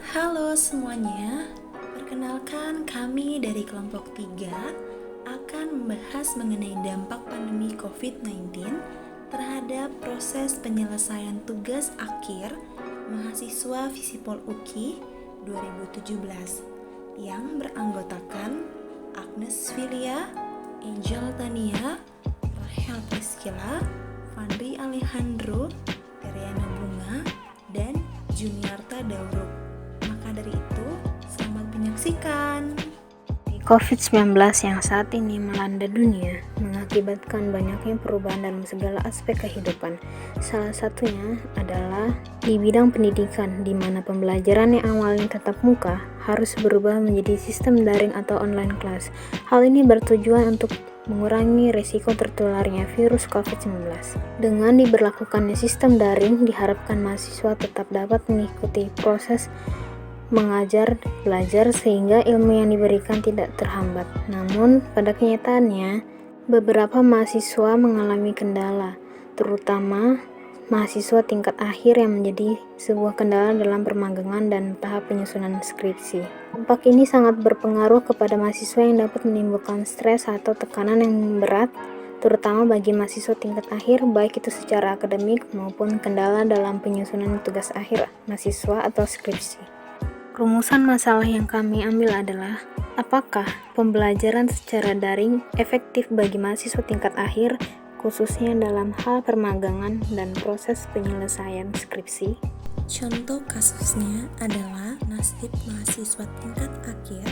Halo semuanya, perkenalkan kami dari kelompok 3 akan membahas mengenai dampak pandemi COVID-19 terhadap proses penyelesaian tugas akhir mahasiswa Visipol UKI 2017 yang beranggotakan Agnes Filia, Angel Tania, Rahel Priscilla, Fandri Alejandro, Teriana Bunga, dan Juniarta Dauruk. Maka dari itu, selamat menyaksikan. COVID-19 yang saat ini melanda dunia mengakibatkan banyaknya perubahan dalam segala aspek kehidupan. Salah satunya adalah di bidang pendidikan, di mana pembelajaran yang awalnya tatap muka harus berubah menjadi sistem daring atau online class. Hal ini bertujuan untuk mengurangi risiko tertularnya virus COVID-19. Dengan diberlakukannya sistem daring, diharapkan mahasiswa tetap dapat mengikuti proses mengajar belajar sehingga ilmu yang diberikan tidak terhambat. Namun, pada kenyataannya, beberapa mahasiswa mengalami kendala, terutama mahasiswa tingkat akhir yang menjadi sebuah kendala dalam permagangan dan tahap penyusunan skripsi. Dampak ini sangat berpengaruh kepada mahasiswa yang dapat menimbulkan stres atau tekanan yang berat, terutama bagi mahasiswa tingkat akhir, baik itu secara akademik maupun kendala dalam penyusunan tugas akhir mahasiswa atau skripsi. Rumusan masalah yang kami ambil adalah, apakah pembelajaran secara daring efektif bagi mahasiswa tingkat akhir, khususnya dalam hal permagangan dan proses penyelesaian skripsi? Contoh kasusnya adalah nasib mahasiswa tingkat akhir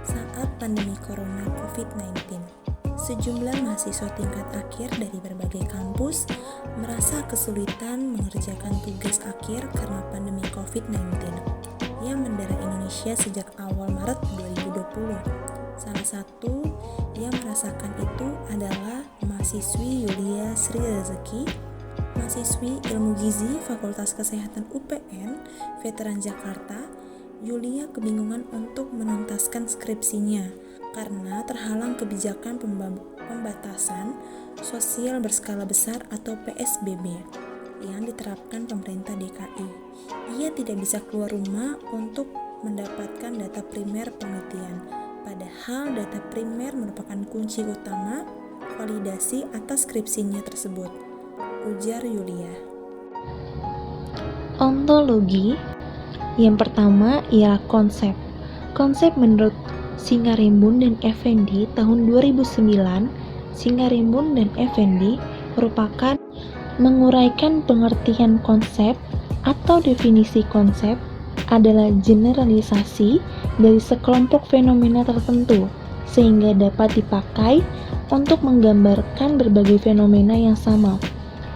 saat pandemi corona COVID-19. Sejumlah mahasiswa tingkat akhir dari berbagai kampus merasa kesulitan mengerjakan tugas akhir karena pandemi COVID-19 yang mendera Indonesia sejak awal Maret 2020. Salah satu yang merasakan itu adalah mahasiswi Yulia Sri Rezeki, mahasiswi Ilmu Gizi Fakultas Kesehatan UPN, veteran Jakarta. Yulia kebingungan untuk menuntaskan skripsinya karena terhalang kebijakan pembatasan sosial berskala besar atau PSBB yang diterapkan pemerintah DKI. Ia tidak bisa keluar rumah untuk mendapatkan data primer penelitian, padahal data primer merupakan kunci utama validasi atas skripsinya tersebut, ujar Yulia. Ontologi yang pertama ialah konsep. Konsep menurut Singarimbun dan Effendi tahun 2009, Singarimbun dan Effendi merupakan menguraikan pengertian konsep atau definisi konsep adalah generalisasi dari sekelompok fenomena tertentu sehingga dapat dipakai untuk menggambarkan berbagai fenomena yang sama.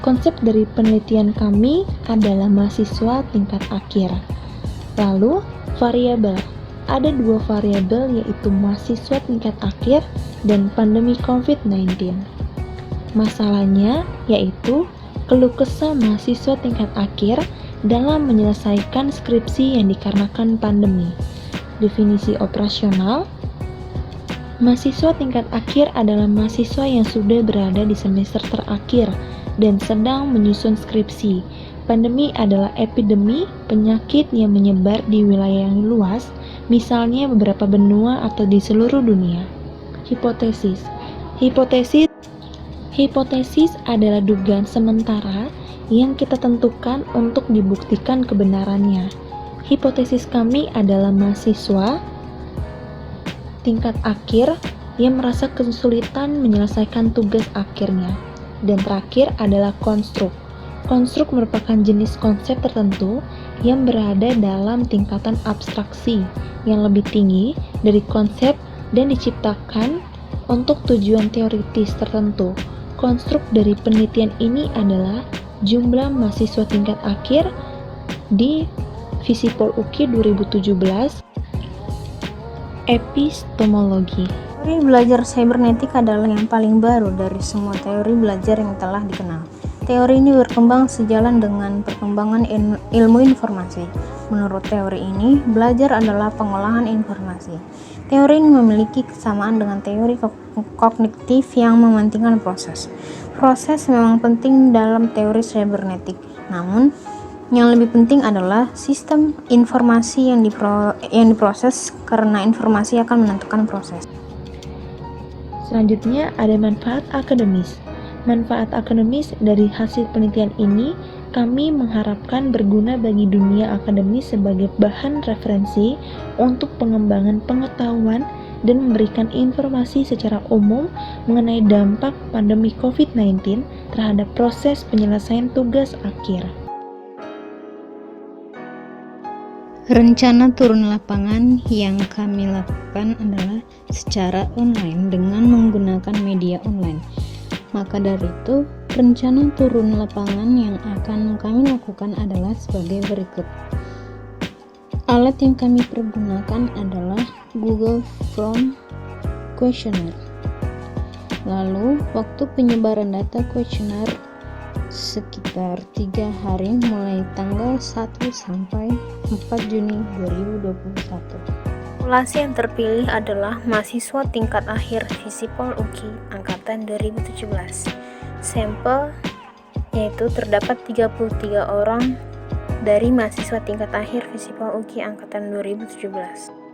Konsep dari penelitian kami adalah mahasiswa tingkat akhir. Lalu, variabel. Ada dua variabel yaitu mahasiswa tingkat akhir dan pandemi COVID-19. Masalahnya yaitu keluh kesah mahasiswa tingkat akhir dalam menyelesaikan skripsi yang dikarenakan pandemi. Definisi operasional, mahasiswa tingkat akhir adalah mahasiswa yang sudah berada di semester terakhir dan sedang menyusun skripsi. Pandemi adalah epidemi penyakit yang menyebar di wilayah yang luas, misalnya beberapa benua atau di seluruh dunia. Hipotesis. Hipotesis adalah dugaan sementara yang kita tentukan untuk dibuktikan kebenarannya. Hipotesis kami adalah mahasiswa tingkat akhir yang merasa kesulitan menyelesaikan tugas akhirnya. Dan terakhir adalah konstruk. Konstruk merupakan jenis konsep tertentu yang berada dalam tingkatan abstraksi yang lebih tinggi dari konsep dan diciptakan untuk tujuan teoritis tertentu. Konstruk dari penelitian ini adalah jumlah mahasiswa tingkat akhir di Visipol UKI 2017. Epistemologi. Teori belajar cybernetik adalah yang paling baru dari semua teori belajar yang telah dikenal. Teori ini berkembang sejalan dengan perkembangan ilmu informasi. Menurut teori ini, belajar adalah pengolahan informasi. Teori ini memiliki kesamaan dengan teori kognitif yang mementingkan proses. Proses memang penting dalam teori cybernetik, namun Yang lebih penting adalah sistem informasi yang diproses, karena informasi akan menentukan proses. Selanjutnya ada manfaat akademis. Manfaat akademis dari hasil penelitian ini kami mengharapkan berguna bagi dunia akademis sebagai bahan referensi untuk pengembangan pengetahuan dan memberikan informasi secara umum mengenai dampak pandemi COVID-19 terhadap proses penyelesaian tugas akhir. Rencana turun lapangan yang kami lakukan adalah secara online dengan menggunakan media online. Maka dari itu, rencana turun lapangan yang akan kami lakukan adalah sebagai berikut. Alat yang kami pergunakan adalah Google Form Questionnaire. Lalu, waktu penyebaran data questionnaire sekitar 3 hari mulai tanggal 1 sampai 4 Juni 2021. Populasi yang terpilih adalah mahasiswa tingkat akhir Visipol UKI angkatan 2017. Sampel yaitu terdapat 33 orang dari mahasiswa tingkat akhir Visipol UKI angkatan 2017.